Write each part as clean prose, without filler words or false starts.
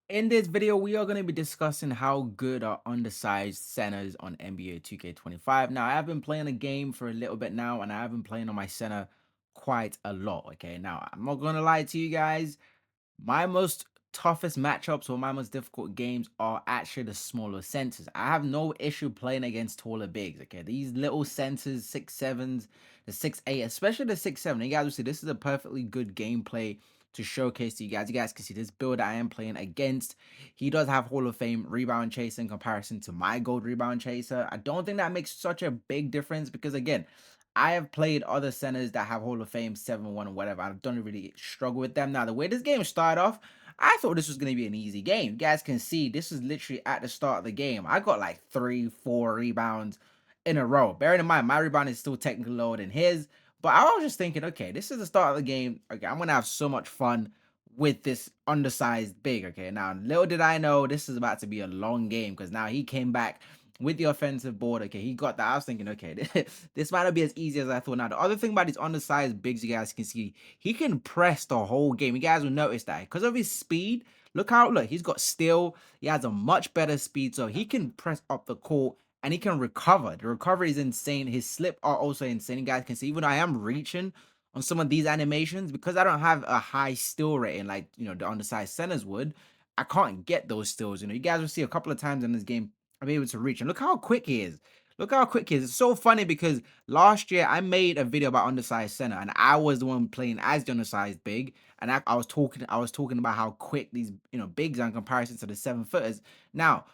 In this video, we are going to be discussing how good are undersized centers on NBA 2K25. Now, I have been playing the game for a little bit now, and I have been playing on my center quite a lot. Okay, now I'm not going to lie to you guys. My most toughest matchups or my most difficult games are actually the smaller centers. I have no issue playing against taller bigs. Okay, these little centers, 6'7s, the 6'8, especially the 6'7. You guys will see this is a perfectly good gameplay to showcase to you guys. You guys can see this build I am playing against. He does have Hall of Fame rebound chaser in comparison to my gold rebound chaser. I don't think that makes such a big difference because again, I have played other centers that have Hall of Fame 7-1 or whatever. I don't really struggle with them. Now, the way this game started off, I thought this was going to be an easy game. You guys can see this is literally at the start of the game. I got like 3, 4 rebounds in a row. Bearing in mind, my rebound is still technically lower than his. But I was just thinking, okay, this is the start of the game. Okay, I'm going to have so much fun with this undersized big. Okay, now, little did I know this is about to be a long game because now he came back with the offensive board. Okay, he got that. I was thinking, okay, this might not be as easy as I thought. Now, the other thing about these undersized bigs, you guys can see, he can press the whole game. You guys will notice that because of his speed. Look, he's got steal. He has a much better speed, so he can press up the court and he can recover. The recovery is insane. His slip are also insane. You guys can see, even though I am reaching on some of these animations, because I don't have a high steal rating like the undersized centers would, I can't get those steals. You guys will see a couple of times in this game I'm able to reach. And look how quick he is. Look how quick he is. It's so funny because last year I made a video about undersized center, and I was the one playing as the undersized big. And I was talking about how quick these bigs are in comparison to the 7 footers. Now,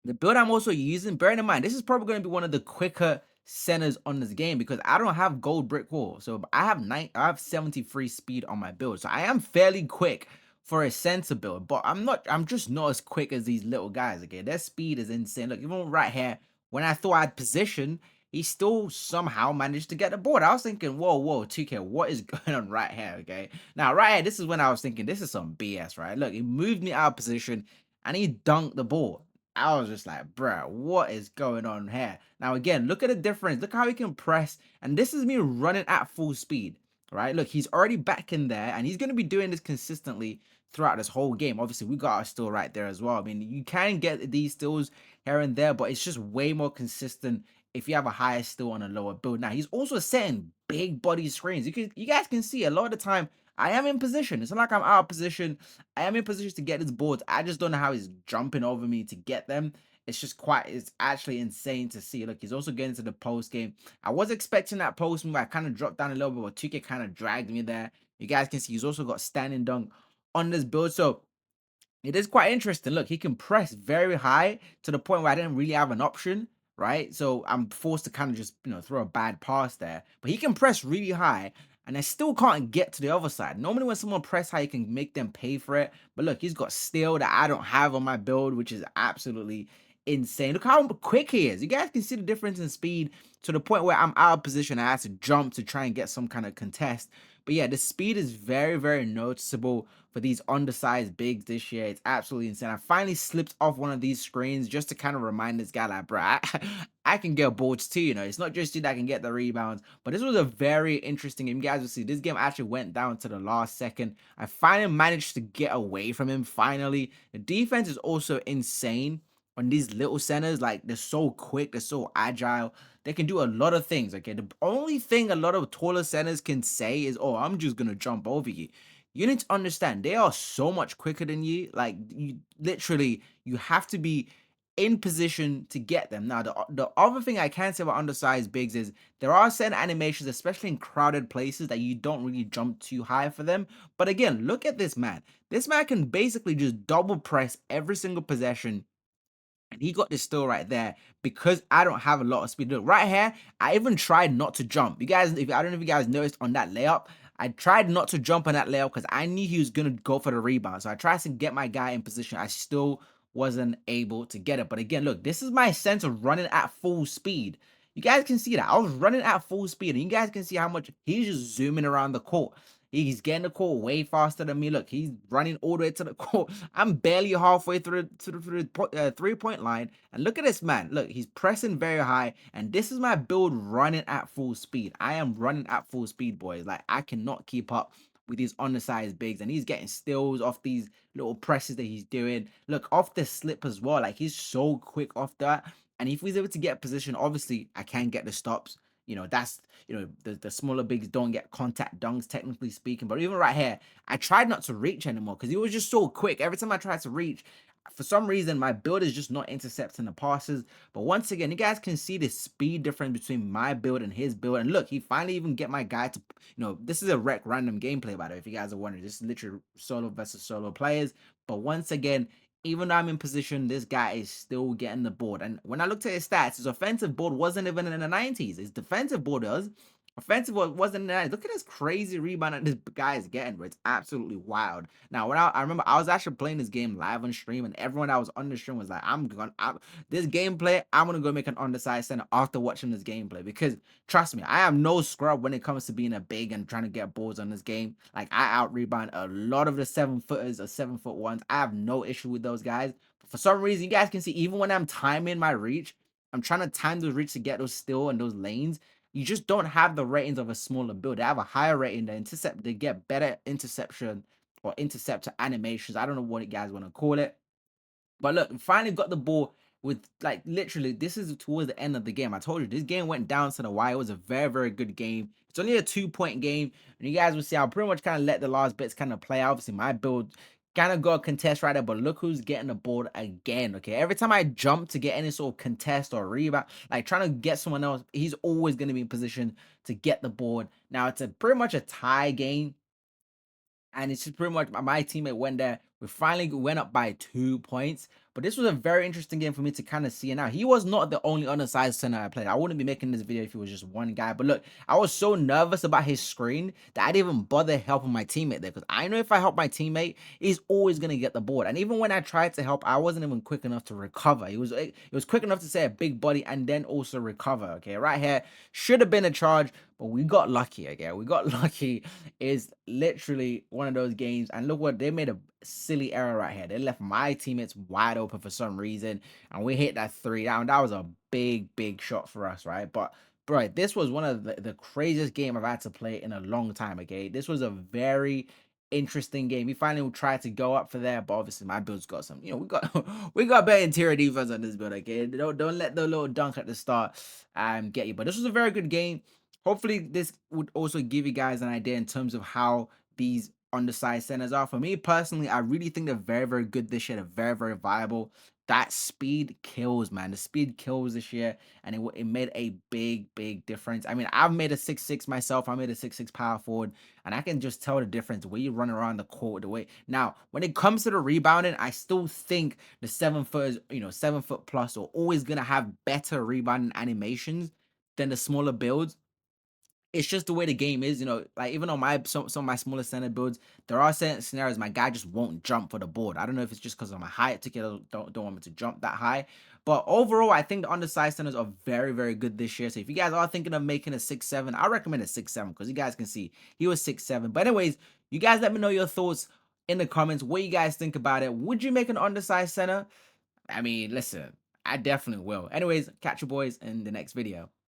the build I'm also using, bearing in mind, this is probably going to be one of the quicker centers on this game because I don't have gold brick wall. So I have 73 speed on my build. So I am fairly quick for a center build, but I'm just not as quick as these little guys. Okay, their speed is insane. Look, even right here, when I thought I'd position, he still somehow managed to get the board. I was thinking, whoa, 2K, what is going on right here? Okay. Now, right here, this is when I was thinking, this is some BS, right? Look, he moved me out of position and he dunked the ball. I was just like, bruh, what is going on here? Now, again, look at the difference. Look how he can press. And this is me running at full speed, right? Look, he's already back in there and he's going to be doing this consistently throughout this whole game. Obviously, we got our steal right there as well. I mean, you can get these steals here and there, but it's just way more consistent if you have a higher steal on a lower build. Now, he's also setting big body screens. You guys can see a lot of the time I am in position. It's not like I'm out of position. I am in position to get his boards. I just don't know how he's jumping over me to get them. It's actually insane to see. Look, he's also getting to the post game. I was expecting that post move. I kind of dropped down a little bit, but 2K kind of dragged me there. You guys can see he's also got standing dunk on this build. So it is quite interesting. Look, he can press very high to the point where I didn't really have an option, right? So I'm forced to kind of just, throw a bad pass there. But he can press really high, and I still can't get to the other side. Normally, when someone press high, you can make them pay for it. But look, he's got steal that I don't have on my build, which is absolutely insane. Look how quick he is. You guys can see the difference in speed to the point where I'm out of position. I have to jump to try and get some kind of contest. But yeah, the speed is very, very noticeable for these undersized bigs this year. It's absolutely insane. I finally slipped off one of these screens just to kind of remind this guy, like, bro, I can get boards too. It's not just you that can get the rebounds. But this was a very interesting game. You guys will see this game actually went down to the last second. I finally managed to get away from him. Finally, the defense is also insane on these little centers. Like, they're so quick, they're so agile. They can do a lot of things. Okay, the only thing a lot of taller centers can say is, "Oh, I'm just gonna jump over you." You need to understand they are so much quicker than you. Like, you literally, you have to be in position to get them. Now, the other thing I can say about undersized bigs is there are certain animations, especially in crowded places, that you don't really jump too high for them. But again, look at this man. This man can basically just double press every single possession, and he got this still right there because I don't have a lot of speed. Look, right here, I even tried not to jump. You guys, if I don't know if you guys noticed on that layup, I tried not to jump on that layup because I knew he was gonna go for the rebound. So I tried to get my guy in position. I still wasn't able to get it. But again, look, this is my sense of running at full speed. You guys can see that I was running at full speed, and you guys can see how much he's just zooming around the court. He's getting the court way faster than me. Look, he's running all the way to the court. I'm barely halfway through the 3-point line. And look at this man. Look, he's pressing very high. And this is my build running at full speed. I am running at full speed, boys. Like, I cannot keep up with these undersized bigs, and he's getting steals off these little presses that he's doing. Look, off the slip as well. Like, he's so quick off that. And if he's able to get position, obviously I can get the stops. That's the smaller bigs don't get contact dunks, technically speaking. But even right here, I tried not to reach anymore because he was just so quick. Every time I tried to reach, for some reason, my build is just not intercepting the passes. But once again, you guys can see the speed difference between my build and his build. And look, he finally even get my guy to, this is a rec random gameplay, by the way, if you guys are wondering. This is literally solo versus solo players. But once again, even though I'm in position, this guy is still getting the board. And when I looked at his stats, his offensive board wasn't even in the 90s. His defensive board was. Offensive wasn't in the 90s. Look at this crazy rebound that this guy is getting, bro. It's absolutely wild. Now, when I remember I was actually playing this game live on stream, and everyone that was on the stream was like, this gameplay, I'm gonna go make an undersized center after watching this gameplay, because trust me, I am no scrub when it comes to being a big and trying to get balls on this game. Like, I out rebound a lot of the 7-footers or 7-foot ones. I have no issue with those guys. But for some reason, you guys can see, even when I'm timing my reach, I'm trying to time those reach to get those steal and those lanes. You just don't have the ratings of a smaller build. They have a higher rating. They get better interception or interceptor animations. I don't know what you guys want to call it. But look, we finally got the ball with, like, literally, this is towards the end of the game. I told you, this game went down to the wire. It was a very, very good game. It's only a 2-point game. And you guys will see, I'll pretty much kind of let the last bits kind of play out. Obviously, my build kind of got a contest right there, but look who's getting the board again. Okay, every time I jump to get any sort of contest or rebound, like trying to get someone else, he's always going to be in position to get the board. Now, it's pretty much a tie game, and it's just pretty much my teammate went there. We finally went up by 2 points. But this was a very interesting game for me to kind of see. And now, he was not the only undersized center I played. I wouldn't be making this video if it was just one guy. But look, I was so nervous about his screen that I didn't even bother helping my teammate there. Because I know if I help my teammate, he's always going to get the board. And even when I tried to help, I wasn't even quick enough to recover. It was quick enough to say a big body and then also recover. Okay, right here should have been a charge. But we got lucky again. We got lucky. Is literally one of those games. And look what they made, a silly error right here. They left my teammates wide open for some reason. And we hit that three down. That was a big, big shot for us, right? But bro, this was one of the craziest game I've had to play in a long time. Okay. This was a very interesting game. We finally tried to go up for there, but obviously my build's got some, we got we got better interior defense on this build. Okay. Don't let the little dunk at the start get you. But this was a very good game. Hopefully, this would also give you guys an idea in terms of how these undersized centers are. For me personally, I really think they're very, very good this year. They're very, very viable. That speed kills, man. The speed kills this year, and it made a big, big difference. I mean, I've made a 6'6" myself. I made a 6'6" power forward, and I can just tell the difference the way you run around the court, the way. Now, when it comes to the rebounding, I still think the 7-footers, 7-foot plus, are always gonna have better rebounding animations than the smaller builds. It's just the way the game is, like, even on some of my smaller center builds, there are certain scenarios my guy just won't jump for the board. I don't know if it's just because of my height, ticket don't want me to jump that high. But overall, I think the undersized centers are very, very good this year. So if you guys are thinking of making a 6'7", I recommend a 6'7", because you guys can see he was 6'7". But anyways, you guys let me know your thoughts in the comments. What you guys think about it? Would you make an undersized center? I mean, listen, I definitely will. Anyways, catch you boys in the next video.